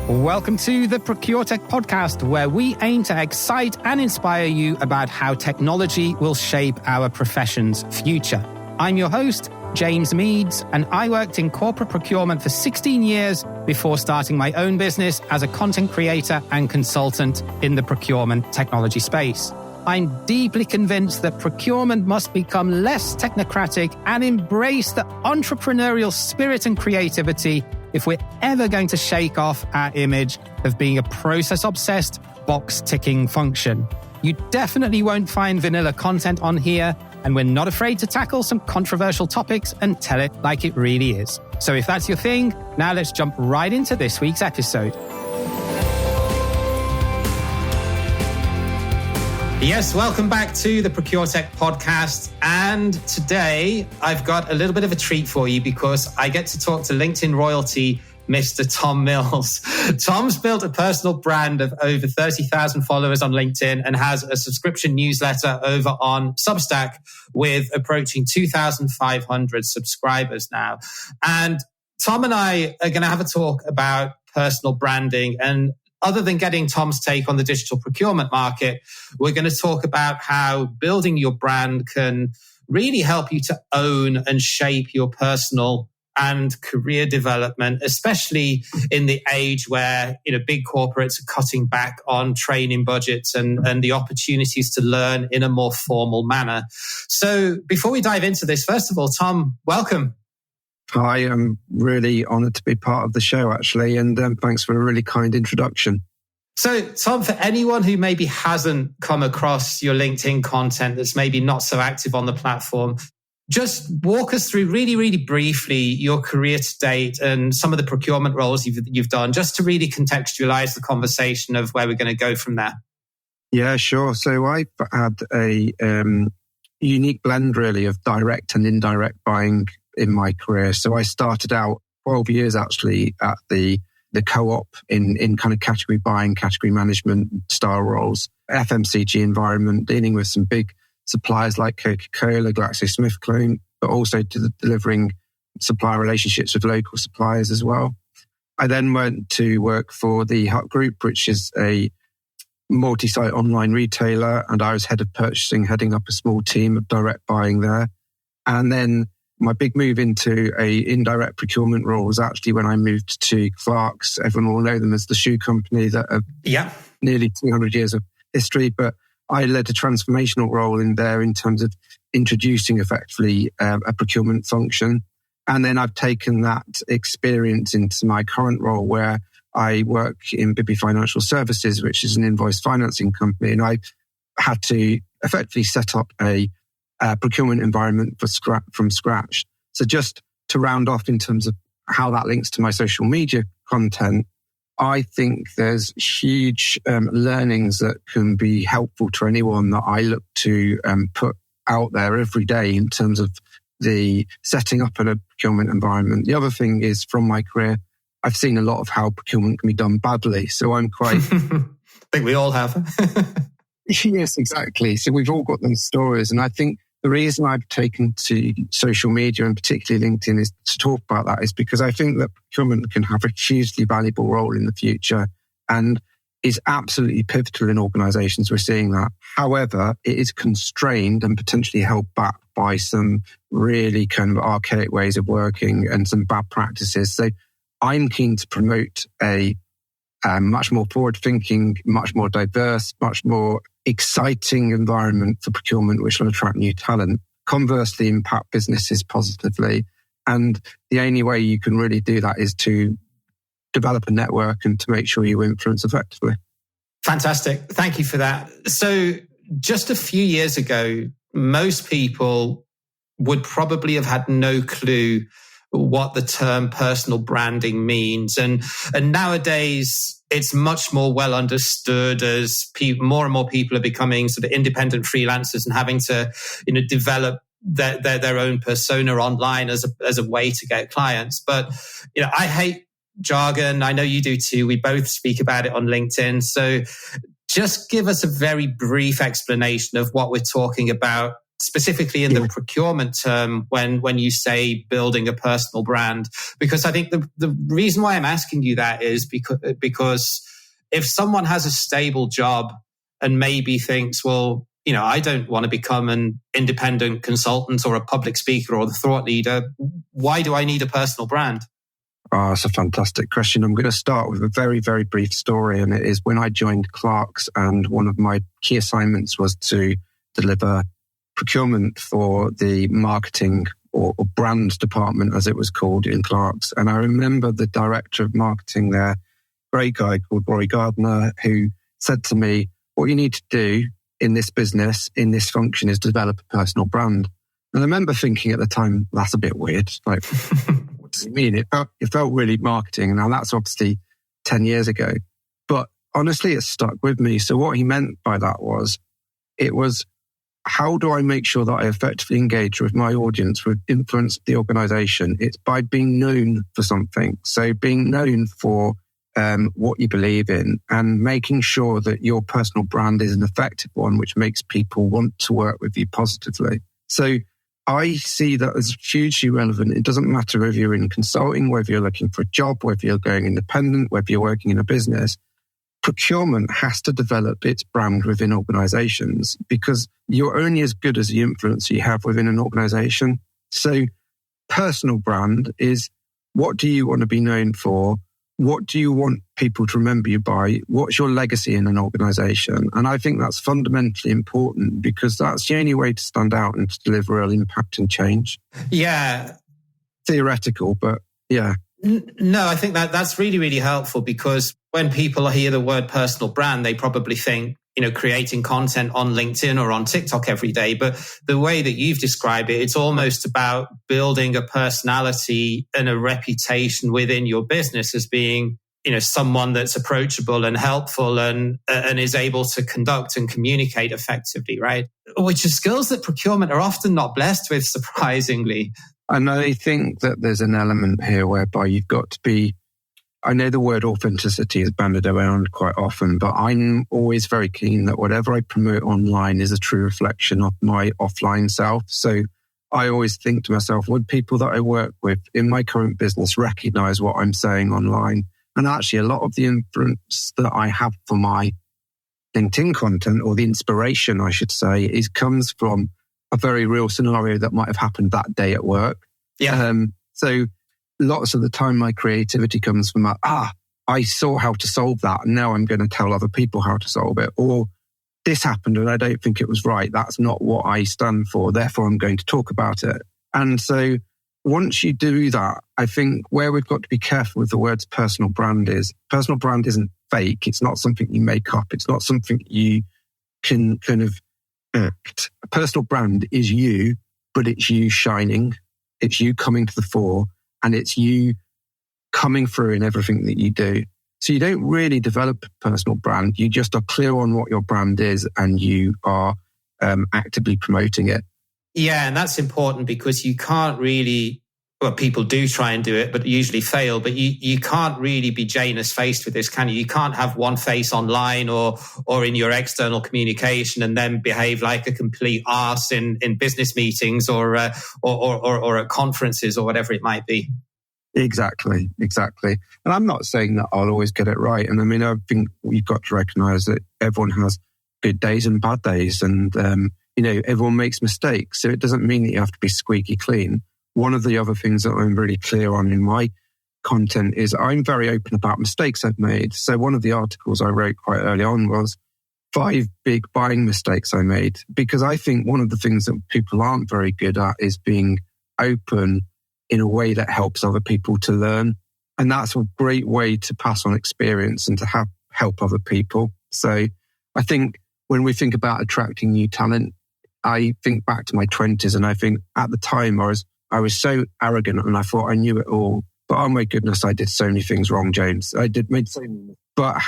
Welcome to the ProcureTech podcast, where we aim to excite and inspire you about how technology will shape our profession's future. I'm your host, James Meads, and I worked in corporate procurement for 16 years before starting my own business as a content creator and consultant in the procurement technology space. I'm deeply convinced that procurement must become less technocratic and embrace the entrepreneurial spirit and creativity if we're ever going to shake off our image of being a process-obsessed, box-ticking function. You definitely won't find vanilla content on here, and we're not afraid to tackle some controversial topics and tell it like it really is. So if that's your thing, now let's jump right into this week's episode. Yes, welcome back to the ProcureTech podcast. And today I've got a little bit of a treat for you because I get to talk to LinkedIn royalty, Mr. Tom Mills. Tom's built a personal brand of over 30,000 followers on LinkedIn and has a subscription newsletter over on Substack with approaching 2,500 subscribers now. And Tom and I are going to have a talk about personal branding. And other than getting Tom's take on the digital procurement market, we're going to talk about how building your brand can really help you to own and shape your personal and career development, especially in the age where, big corporates are cutting back on training budgets and the opportunities to learn in a more formal manner. So before we dive into this, first of all, Tom, welcome. Hi, I'm really honoured to be part of the show, actually, and thanks for a really kind introduction. So, Tom, for anyone who maybe hasn't come across your LinkedIn content that's maybe not so active on the platform, just walk us through really, really briefly your career to date and some of the procurement roles you've done, just to really contextualise the conversation of where we're going to go from there. Yeah, sure. So I've had a unique blend, really, of direct and indirect buying in my career. So I started out 12 years actually at the co-op in kind of category buying, category management style roles, FMCG environment, dealing with some big suppliers like Coca-Cola, GlaxoSmithKline, but also delivering supplier relationships with local suppliers as well. I then went to work for the Hut Group, which is a multi-site online retailer, and I was head of purchasing, heading up a small team of direct buying there. And then my big move into a indirect procurement role was actually when I moved to Clarks. Everyone will know them as the shoe company that have nearly 200 years of history. But I led a transformational role in there in terms of introducing effectively a procurement function. And then I've taken that experience into my current role where I work in Bibby Financial Services, which is an invoice financing company. And I had to effectively set up a procurement environment from scratch. So just to round off in terms of how that links to my social media content, I think there's huge learnings that can be helpful to anyone that I look to put out there every day in terms of the setting up in a procurement environment. The other thing is, from my career, I've seen a lot of how procurement can be done badly. So I'm quite... I think we all have. Yes, exactly. So we've all got those stories. And I think the reason I've taken to social media, and particularly LinkedIn, is to talk about that is because I think that procurement can have a hugely valuable role in the future and is absolutely pivotal in organisations. We're seeing that. However, it is constrained and potentially held back by some really kind of archaic ways of working and some bad practices. So I'm keen to promote a much more forward-thinking, much more diverse, much more exciting environment for procurement, which will attract new talent, conversely impact businesses positively. And the only way you can really do that is to develop a network and to make sure you influence effectively. Fantastic. Thank you for that. So just a few years ago, most people would probably have had no clue what the term personal branding means. And nowadays, it's much more well understood as more and more people are becoming sort of independent freelancers and having to, develop their own persona online as a way to get clients. But, I hate jargon. I know you do too. We both speak about it on LinkedIn. So just give us a very brief explanation of what we're talking about specifically in the procurement term when you say building a personal brand? Because I think the reason why I'm asking you that is because if someone has a stable job and maybe thinks, well, I don't want to become an independent consultant or a public speaker or the thought leader, why do I need a personal brand? Oh, it's a fantastic question. I'm going to start with a very, very brief story. And it is when I joined Clark's, and one of my key assignments was to deliver procurement for the marketing or brand department, as it was called in Clark's. And I remember the director of marketing there, great guy called Rory Gardner, who said to me, what you need to do in this business, in this function, is develop a personal brand. And I remember thinking at the time, that's a bit weird. Like, what does it mean? It felt really marketing. Now that's obviously 10 years ago. But honestly, it stuck with me. So what he meant by that was, how do I make sure that I effectively engage with my audience with influence of the organization? It's by being known for something. So being known for what you believe in, and making sure that your personal brand is an effective one, which makes people want to work with you positively. So I see that as hugely relevant. It doesn't matter whether you're in consulting, whether you're looking for a job, whether you're going independent, whether you're working in a business. Procurement has to develop its brand within organizations, because you're only as good as the influence you have within an organization. So personal brand is, what do you want to be known for? What do you want people to remember you by? What's your legacy in an organization? And I think that's fundamentally important, because that's the only way to stand out and to deliver real impact and change. Yeah. Theoretical, but yeah. No, I think that's really, really helpful, because when people hear the word personal brand, they probably think, creating content on LinkedIn or on TikTok every day. But the way that you've described it, it's almost about building a personality and a reputation within your business as being, someone that's approachable and helpful and is able to conduct and communicate effectively, right? Which are skills that procurement are often not blessed with, surprisingly. And I think that there's an element here whereby you've got to be, I know the word authenticity is bandied around quite often, but I'm always very keen that whatever I promote online is a true reflection of my offline self. So I always think to myself, would people that I work with in my current business recognize what I'm saying online? And actually, a lot of the influence that I have for my LinkedIn content, or the inspiration, I should say, comes from a very real scenario that might have happened that day at work. Yeah. So lots of the time, my creativity comes from I saw how to solve that, and now I'm going to tell other people how to solve it. Or this happened and I don't think it was right. That's not what I stand for. Therefore, I'm going to talk about it. And so once you do that, I think where we've got to be careful with the words personal brand isn't fake. It's not something you make up. It's not something you can kind of act. A personal brand is you, but it's you shining. It's you coming to the fore, and it's you coming through in everything that you do. So you don't really develop a personal brand. You just are clear on what your brand is, and you are actively promoting it. Yeah, and that's important, because you can't really, well, people do try and do it, but usually fail. But you can't really be Janus faced with this, can you? You can't have one face online or in your external communication and then behave like a complete arse in business meetings or at conferences or whatever it might be. Exactly. And I'm not saying that I'll always get it right. And I mean, I think we've got to recognize that everyone has good days and bad days, and everyone makes mistakes. So it doesn't mean that you have to be squeaky clean. One of the other things that I'm really clear on in my content is I'm very open about mistakes I've made. So one of the articles I wrote quite early on was 5 big buying mistakes I made, because I think one of the things that people aren't very good at is being open in a way that helps other people to learn. And that's a great way to pass on experience and to help other people. So I think when we think about attracting new talent, I think back to my 20s, and I think at the time I was so arrogant and I thought I knew it all. But oh my goodness, I did so many things wrong, James. Made so many. But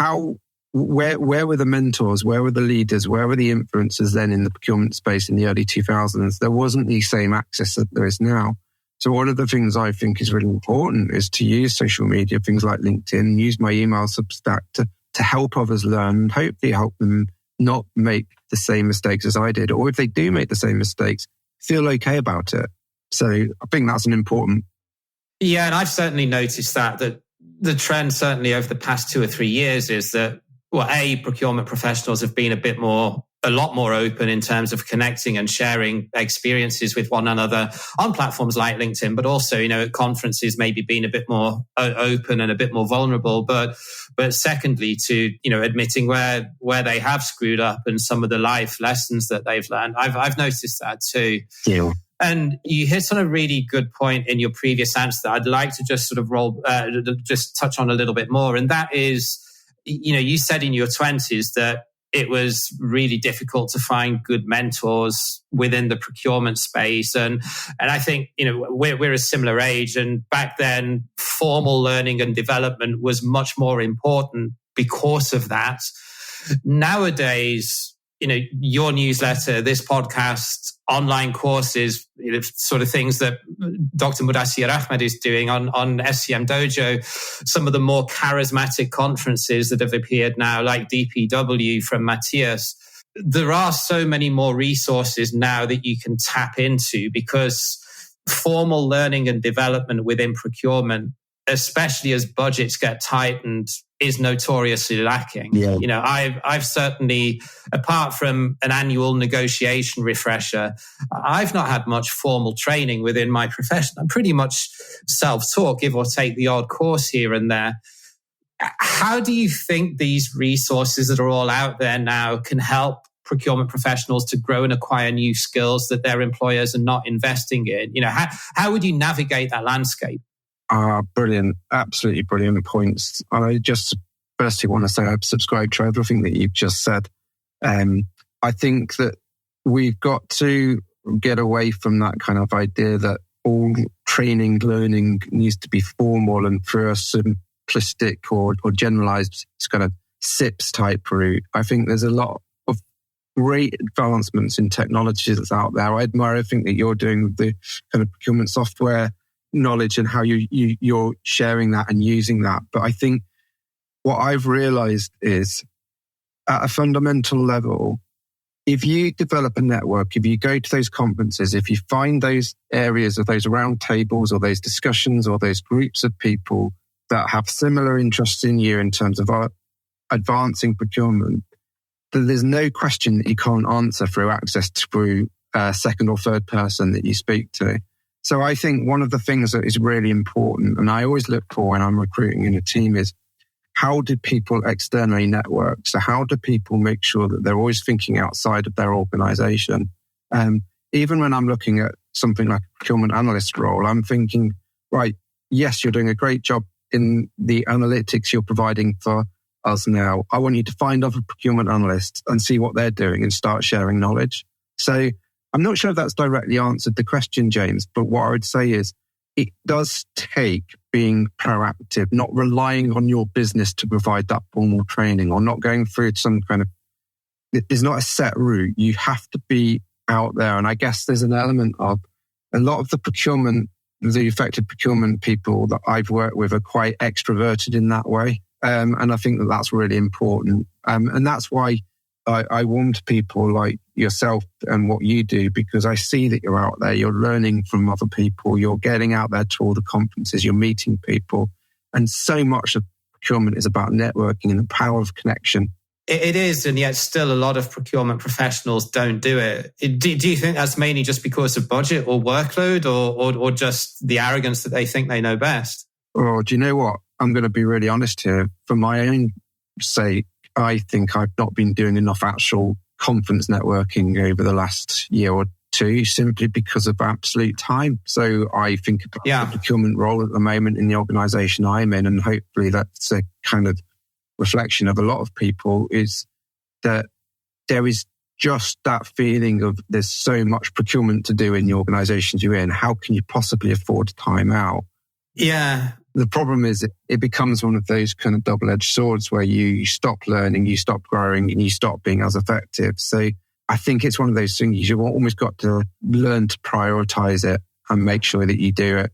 where were the mentors? Where were the leaders? Where were the influencers then in the procurement space in the early 2000s? There wasn't the same access that there is now. So one of the things I think is really important is to use social media, things like LinkedIn, use my email Substack to help others learn, and hopefully help them not make the same mistakes as I did, or if they do make the same mistakes, feel okay about it. So I think that's an important. Yeah, and I've certainly noticed that the trend certainly over the past 2 or 3 years is that, well, procurement professionals have been a lot more open in terms of connecting and sharing experiences with one another on platforms like LinkedIn, but also, at conferences, maybe being a bit more open and a bit more vulnerable. But secondly, to, admitting where they have screwed up and some of the life lessons that they've learned. I've noticed that too. Yeah. And you hit on a really good point in your previous answer that I'd like to just sort of just touch on a little bit more. And that is, you said in your 20s that it was really difficult to find good mentors within the procurement space. And I think, we're a similar age. And back then, formal learning and development was much more important because of that. Nowadays, your newsletter, this podcast, online courses, sort of things that Dr. Mudassir Ahmed is doing on SCM Dojo, some of the more charismatic conferences that have appeared now, like DPW from Matthias. There are so many more resources now that you can tap into, because formal learning and development within procurement, especially as budgets get tightened, is notoriously lacking. Yeah. I've certainly, apart from an annual negotiation refresher, I've not had much formal training within my profession. I'm pretty much self-taught, give or take the odd course here and there. How do you think these resources that are all out there now can help procurement professionals to grow and acquire new skills that their employers are not investing in? How would you navigate that landscape? Brilliant. Absolutely brilliant points. I just firstly want to say I subscribe to everything that you've just said. I think that we've got to get away from that kind of idea that all training, learning needs to be formal and through a simplistic or generalized kind of SIPS type route. I think there's a lot of great advancements in technology that's out there. I admire everything that you're doing with the kind of procurement software knowledge and how you're sharing that and using that. But I think what I've realized is, at a fundamental level, if you develop a network, if you go to those conferences, if you find those areas of those round tables or those discussions or those groups of people that have similar interests in you in terms of advancing procurement, then there's no question that you can't answer through access through a second or third person that you speak to. So I think one of the things that is really important, and I always look for when I'm recruiting in a team, is how do people externally network? So how do people make sure that they're always thinking outside of their organization? Even when I'm looking at something like a procurement analyst role, I'm thinking, right, yes, you're doing a great job in the analytics you're providing for us now. I want you to find other procurement analysts and see what they're doing and start sharing knowledge. So I'm not sure if that's directly answered the question, James, but what I would say is it does take being proactive, not relying on your business to provide that formal training or not going through some kind of, there's not a set route. You have to be out there. And I guess there's an element of a lot of the effective procurement people that I've worked with are quite extroverted in that way. And I think that that's really important. And that's why I warm to people like yourself and what you do, because I see that you're out there, you're learning from other people, you're getting out there to all the conferences, you're meeting people. And so much of procurement is about networking and the power of connection. It is, and yet still a lot of procurement professionals don't do it. Do you think that's mainly just because of budget or workload or just the arrogance that they think they know best? Oh, do you know what? I'm going to be really honest here. For my own sake, I think I've not been doing enough actual conference networking over the last year or two, simply because of absolute time. So I think about the procurement role at the moment in the organisation I'm in, and hopefully that's a kind of reflection of a lot of people, is that there is just that feeling of there's so much procurement to do in the organisations you're in. How can you possibly afford time out? Yeah. The problem is it becomes one of those kind of double-edged swords where you stop learning, you stop growing, and you stop being as effective. So I think it's one of those things you've almost got to learn to prioritise it and make sure that you do it.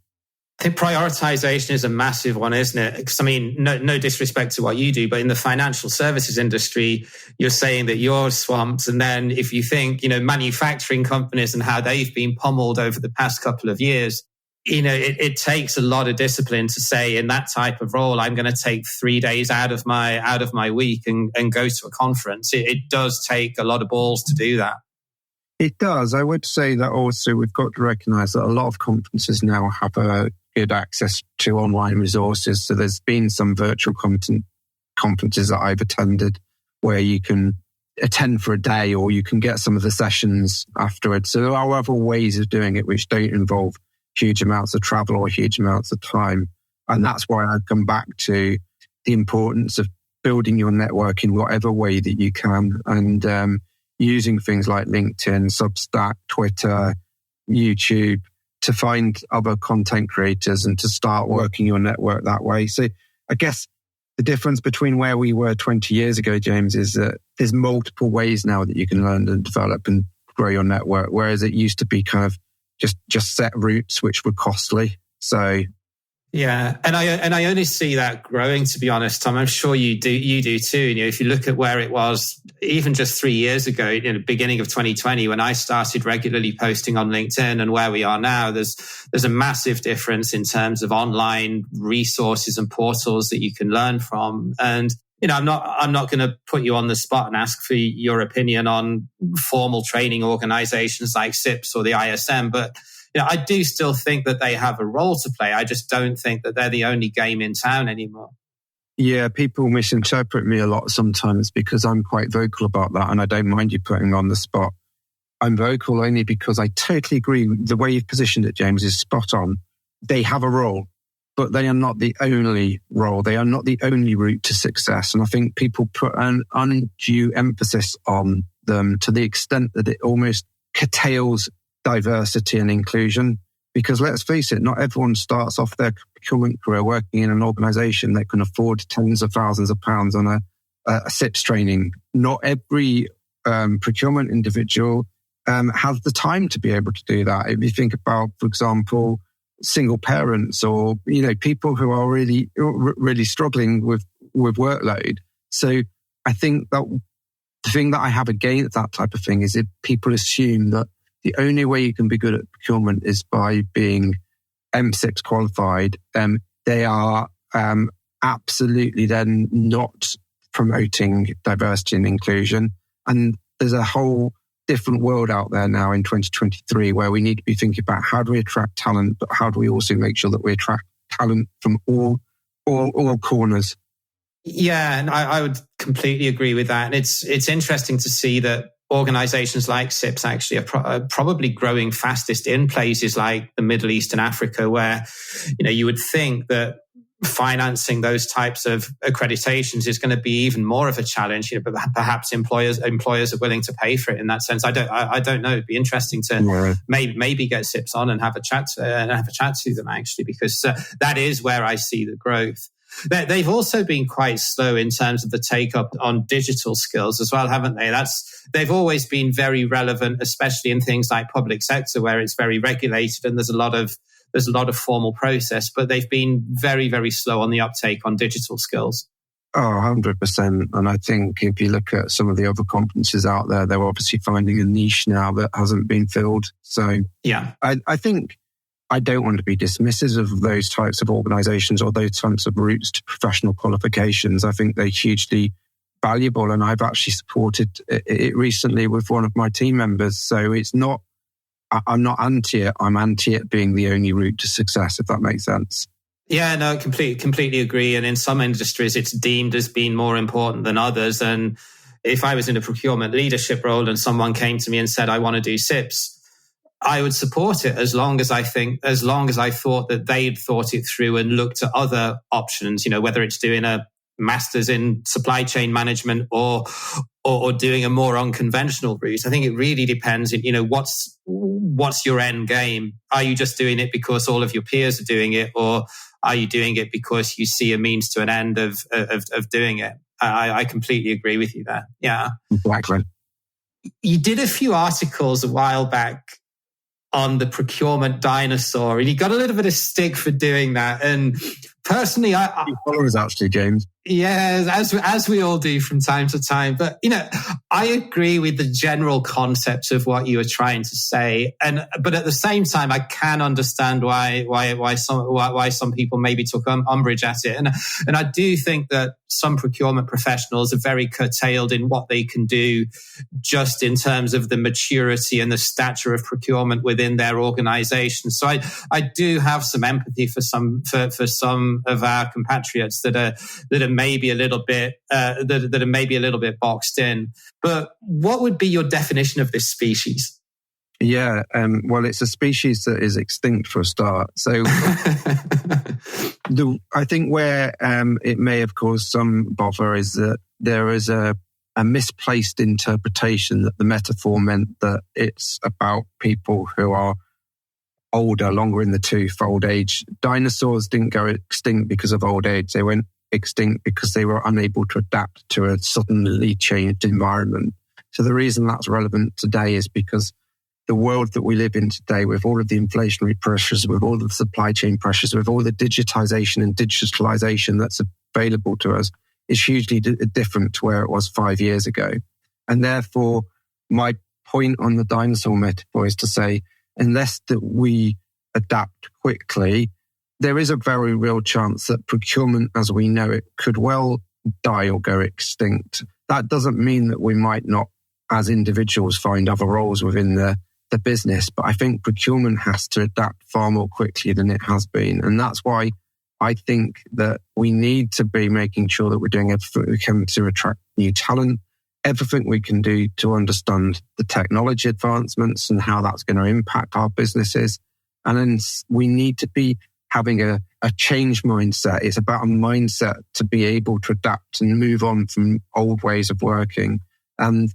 I think prioritization is a massive one, isn't it? Because I mean, no disrespect to what you do, but in the financial services industry, you're saying that you're swamped. And then if you think, manufacturing companies and how they've been pummeled over the past couple of years, it takes a lot of discipline to say in that type of role, I'm going to take 3 days out of my week and go to a conference. It does take a lot of balls to do that. It does. I would say that also we've got to recognize that a lot of conferences now have a good access to online resources. So there's been some virtual conferences that I've attended where you can attend for a day or you can get some of the sessions afterwards. So there are other ways of doing it which don't involve huge amounts of travel or huge amounts of time. And that's why I come back to the importance of building your network in whatever way that you can, and using things like LinkedIn, Substack, Twitter, YouTube to find other content creators and to start working your network that way. So I guess the difference between where we were 20 years ago, James, is that there's multiple ways now that you can learn and develop and grow your network, whereas it used to be kind of just set routes which were costly. So yeah, and I only see that growing, to be honest, Tom. I'm sure you do too. If you look at where it was even just 3 years ago, in the beginning of 2020, when I started regularly posting on LinkedIn, and where we are now, there's a massive difference in terms of online resources and portals that you can learn from. And I'm not going to put you on the spot and ask for your opinion on formal training organizations like SIPS or the ISM, but I do still think that they have a role to play. I just don't think that they're the only game in town anymore. Yeah, people misinterpret me a lot sometimes because I'm quite vocal about that, and I don't mind you putting me on the spot. I'm vocal only because I totally agree. The way you've positioned it, James, is spot on. They have a role, but they are not the only role. They are not the only route to success. And I think people put an undue emphasis on them to the extent that it almost curtails diversity and inclusion. Because let's face it, not everyone starts off their procurement career working in an organisation that can afford tens of thousands of pounds on a SIPS training. Not every procurement individual has the time to be able to do that. If you think about, for example, single parents or people who are really struggling with workload. So I think that the thing that I have against that type of thing is if people assume that the only way you can be good at procurement is by being M6 qualified. They are absolutely then not promoting diversity and inclusion. And there's a whole different world out there now in 2023 where we need to be thinking about how do we attract talent, but how do we also make sure that we attract talent from all corners. Yeah, and I would completely agree with that. And it's interesting to see that organizations like SIPS actually are probably growing fastest in places like the Middle East and Africa, where you would think that financing those types of accreditations is going to be even more of a challenge. But perhaps employers are willing to pay for it in that sense. I don't know. It'd be interesting to maybe get SIPS on and have a chat to them actually, because that is where I see the growth. They've also been quite slow in terms of the take up on digital skills as well, haven't they? They've always been very relevant, especially in things like public sector where it's very regulated and there's a lot of formal process, but they've been very, very slow on the uptake on digital skills. Oh, 100%. And I think if you look at some of the other conferences out there, they're obviously finding a niche now that hasn't been filled. So yeah, I think I don't want to be dismissive of those types of organizations or those types of routes to professional qualifications. I think they're hugely valuable, and I've actually supported it recently with one of my team members. So I'm not anti it. I'm anti it being the only route to success, if that makes sense. Yeah, no, completely agree. And in some industries, it's deemed as being more important than others. And if I was in a procurement leadership role and someone came to me and said, I want to do SIPS, I would support it as long as I thought that they'd thought it through and looked at other options, whether it's doing a master's in supply chain management or doing a more unconventional route. I think it really depends, what's your end game? Are you just doing it because all of your peers are doing it, or are you doing it because you see a means to an end of doing it? I completely agree with you there. Yeah. Exactly. You did a few articles a while back on the procurement dinosaur, and you got a little bit of stick for doing that. And personally, followers actually, James. Yeah, as we all do from time to time. But I agree with the general concepts of what you were trying to say, but at the same time, I can understand why some people maybe took umbrage at it, and I do think that some procurement professionals are very curtailed in what they can do, just in terms of the maturity and the stature of procurement within their organisation. So I do have some empathy for some of our compatriots that are maybe a little bit that are maybe a little bit boxed in. But what would be your definition of this species? Yeah, well, it's a species that is extinct for a start. So I think where it may have caused some bother is that there is a misplaced interpretation that the metaphor meant that it's about people who are older, longer in the tooth, old age. Dinosaurs didn't go extinct because of old age. They went extinct because they were unable to adapt to a suddenly changed environment. So the reason that's relevant today is because the world that we live in today, with all of the inflationary pressures, with all of the supply chain pressures, with all the digitization and digitalization that's available to us, is hugely different to where it was 5 years ago. And therefore, my point on the dinosaur metaphor is to say, unless that we adapt quickly, there is a very real chance that procurement as we know it could well die or go extinct. That doesn't mean that we might not, as individuals, find other roles within the business, but I think procurement has to adapt far more quickly than it has been. And that's why I think that we need to be making sure that we're doing everything we can to attract new talent, everything we can do to understand the technology advancements and how that's going to impact our businesses. And then we need to be having a change mindset. It's about a mindset to be able to adapt and move on from old ways of working. And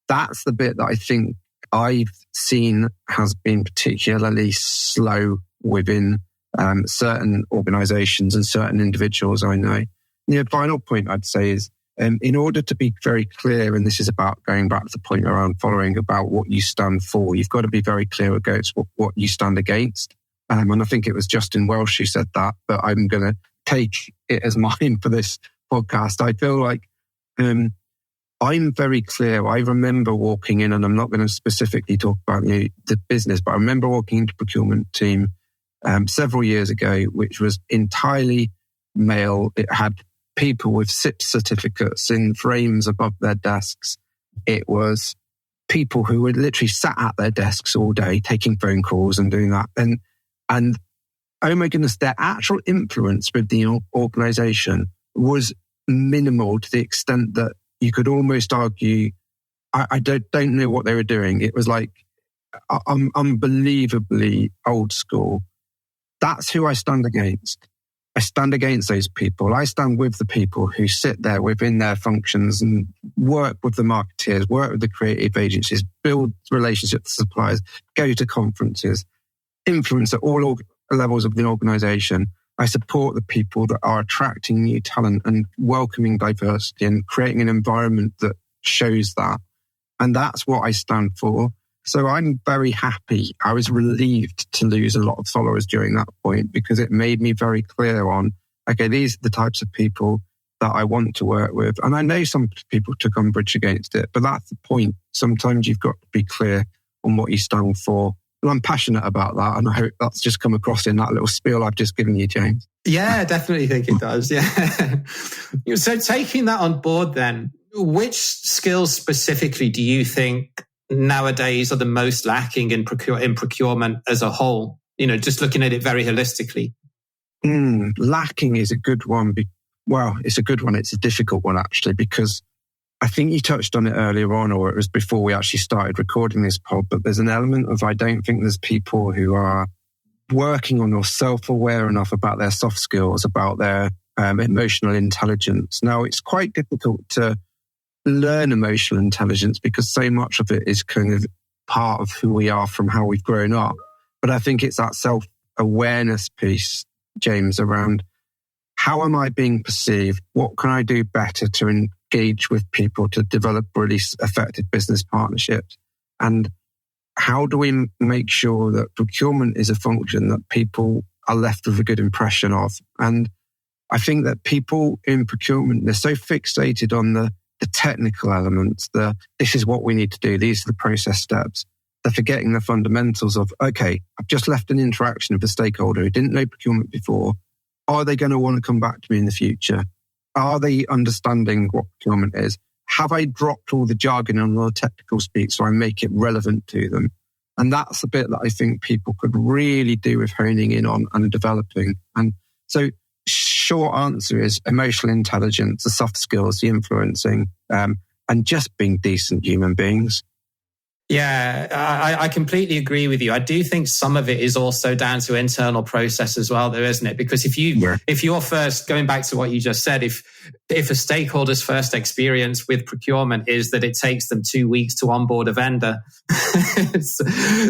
that's the bit that I think I've seen has been particularly slow within certain organizations and certain individuals I know. The final point I'd say is, in order to be very clear, and this is about going back to the point around following about what you stand for, you've got to be very clear against what you stand against. And I think it was Justin Welsh who said that, but I'm going to take it as mine for this podcast. I feel like I'm very clear. I remember walking in, and I'm not going to specifically talk about the business, but I remember walking into procurement team several years ago, which was entirely male. It had people with SIP certificates in frames above their desks. It was people who were literally sat at their desks all day, taking phone calls and doing that. And oh my goodness, their actual influence with the organization was minimal, to the extent that you could almost argue, I don't know what they were doing. It was like unbelievably old school. That's who I stand against. I stand against those people. I stand with the people who sit there within their functions and work with the marketeers, work with the creative agencies, build relationships with suppliers, go to conferences, influence at all levels of the organization. I support the people that are attracting new talent and welcoming diversity and creating an environment that shows that. And that's what I stand for. So I'm very happy. I was relieved to lose a lot of followers during that point, because it made me very clear on, okay, these are the types of people that I want to work with. And I know some people took umbrage against it, but that's the point. Sometimes you've got to be clear on what you stand for. And I'm passionate about that. And I hope that's just come across in that little spiel I've just given you, James. Yeah, I definitely think it does. Yeah. So taking that on board then, which skills specifically do you think nowadays are the most lacking in procurement as a whole? Just looking at it very holistically. Lacking is a good one. Well, it's a good one. It's a difficult one, actually, because I think you touched on it earlier on, or it was before we actually started recording this pod, but there's an element of, I don't think there's people who are working on or self-aware enough about their soft skills, about their emotional intelligence. Now, it's quite difficult to learn emotional intelligence because so much of it is kind of part of who we are from how we've grown up. But I think it's that self-awareness piece, James, around how am I being perceived? What can I do better to engage with people to develop really effective business partnerships? And how do we make sure that procurement is a function that people are left with a good impression of? And I think that people in procurement, they're so fixated on the technical elements, this is what we need to do, these are the process steps. They're forgetting the fundamentals of, okay, I've just left an interaction with a stakeholder who didn't know procurement before. Are they going to want to come back to me in the future? Are they understanding what procurement is? Have I dropped all the jargon and all the technical speak so I make it relevant to them? And that's the bit that I think people could really do with honing in on and developing. And so short answer is emotional intelligence, the soft skills, the influencing, and just being decent human beings. Yeah, I completely agree with you. I do think some of it is also down to internal process as well, though, isn't it? Because if you're first, going back to what you just said, if a stakeholder's first experience with procurement is that it takes them 2 weeks to onboard a vendor,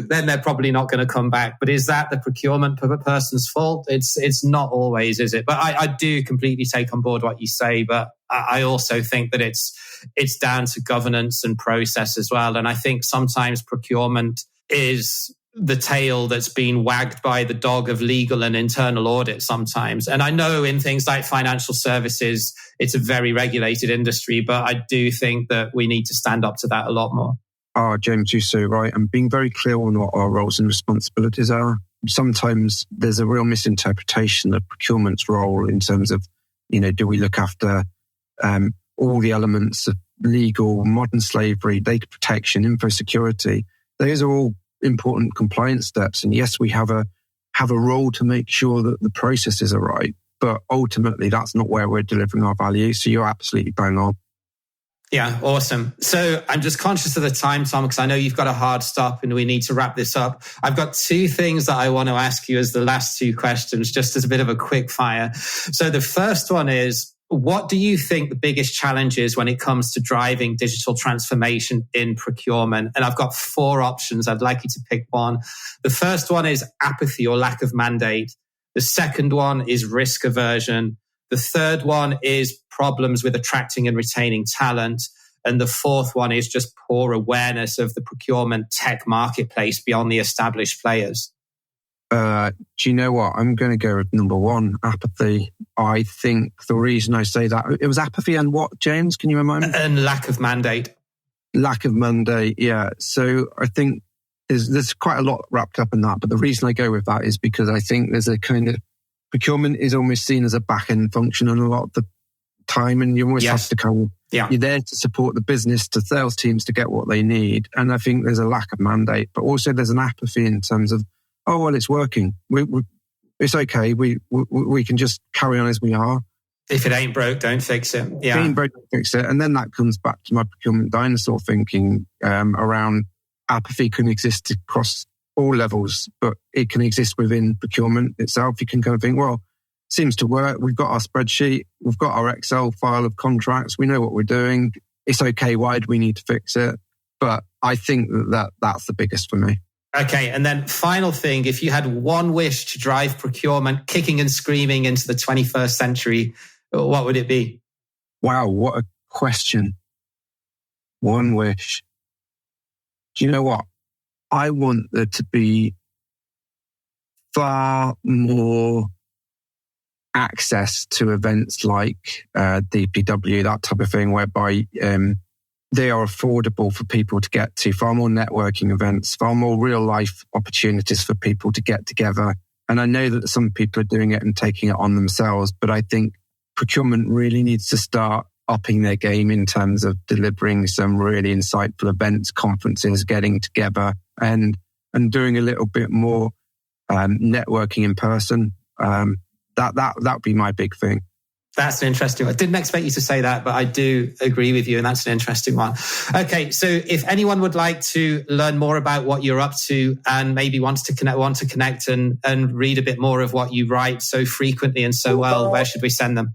then they're probably not going to come back. But is that the procurement person's fault? It's not always, is it? But I do completely take on board what you say, but I also think that it's down to governance and process as well. And I think sometimes procurement is the tail that's been wagged by the dog of legal and internal audit sometimes. And I know in things like financial services, it's a very regulated industry, but I do think that we need to stand up to that a lot more. Oh, James, you're so right. And being very clear on what our roles and responsibilities are. Sometimes there's a real misinterpretation of procurement's role in terms of, do we look after all the elements of legal, modern slavery, data protection, info security. Those are all important compliance steps. And yes, we have a role to make sure that the processes are right, but ultimately that's not where we're delivering our value. So you're absolutely bang on. Yeah, awesome. So I'm just conscious of the time, Tom, because I know you've got a hard stop and we need to wrap this up. I've got two things that I want to ask you as the last two questions, just as a bit of a quick fire. So the first one is, what do you think the biggest challenge is when it comes to driving digital transformation in procurement? And I've got 4 options. I'd like you to pick one. The first one is apathy or lack of mandate. The second one is risk aversion. The third one is problems with attracting and retaining talent. And the fourth one is just poor awareness of the procurement tech marketplace beyond the established players. Do you know what? I'm going to go with number 1, apathy. I think the reason I say that, it was apathy and what, James? Can you remind me? And lack of mandate. Lack of mandate, yeah. So I think there's quite a lot wrapped up in that. But the reason I go with that is because I think there's a kind of, procurement is almost seen as a back-end function and a lot of the time. And you always have to come, you're there to support the business, to sales teams to get what they need. And I think there's a lack of mandate, but also there's an apathy in terms of, oh, well, it's working. It's okay. We can just carry on as we are. If it ain't broke, don't fix it. Yeah. If it ain't broke, don't fix it. And then that comes back to my procurement dinosaur thinking around apathy can exist across all levels, but it can exist within procurement itself. You can kind of think, well, it seems to work. We've got our spreadsheet. We've got our Excel file of contracts. We know what we're doing. It's okay. Why do we need to fix it? But I think that's the biggest for me. Okay, and then final thing, if you had one wish to drive procurement kicking and screaming into the 21st century, what would it be? Wow, what a question. One wish. Do you know what? I want there to be far more access to events like DPW, that type of thing, whereby they are affordable for people to get to, far more networking events, far more real life opportunities for people to get together. And I know that some people are doing it and taking it on themselves, but I think procurement really needs to start upping their game in terms of delivering some really insightful events, conferences, getting together and doing a little bit more networking in person. That would be my big thing. That's an interesting one. I didn't expect you to say that, but I do agree with you, and that's an interesting one. Okay, so if anyone would like to learn more about what you're up to and maybe want to connect and read a bit more of what you write so frequently and so well, where should we send them?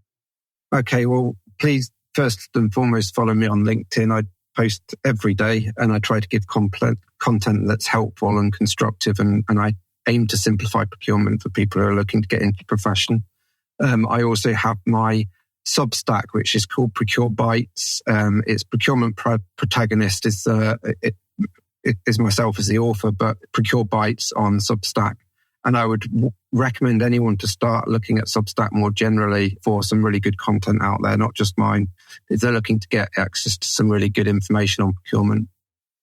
Okay, well, please, first and foremost, follow me on LinkedIn. I post every day and I try to give content that's helpful and constructive, and I aim to simplify procurement for people who are looking to get into the profession. I also have my Substack, which is called Procurement Bites. It's Procurement Protagonist. It's is myself as the author, but Procurement Bites on Substack. And I would recommend anyone to start looking at Substack more generally for some really good content out there, not just mine, if they're looking to get access to some really good information on procurement.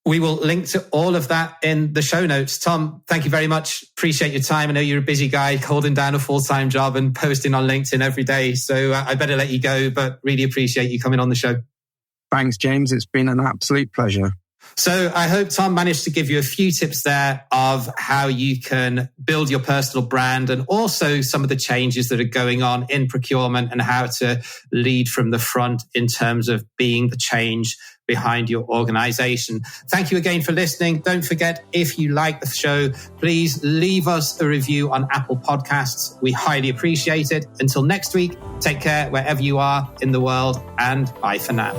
We will link to all of that in the show notes. Tom, thank you very much. Appreciate your time. I know you're a busy guy holding down a full-time job and posting on LinkedIn every day. So I better let you go, but really appreciate you coming on the show. Thanks, James. It's been an absolute pleasure. So I hope Tom managed to give you a few tips there of how you can build your personal brand and also some of the changes that are going on in procurement and how to lead from the front in terms of being the change behind your organization. Thank you again for listening. Don't forget, if you like the show, please leave us a review on Apple Podcasts. We highly appreciate it. Until next week, take care wherever you are in the world, and bye for now.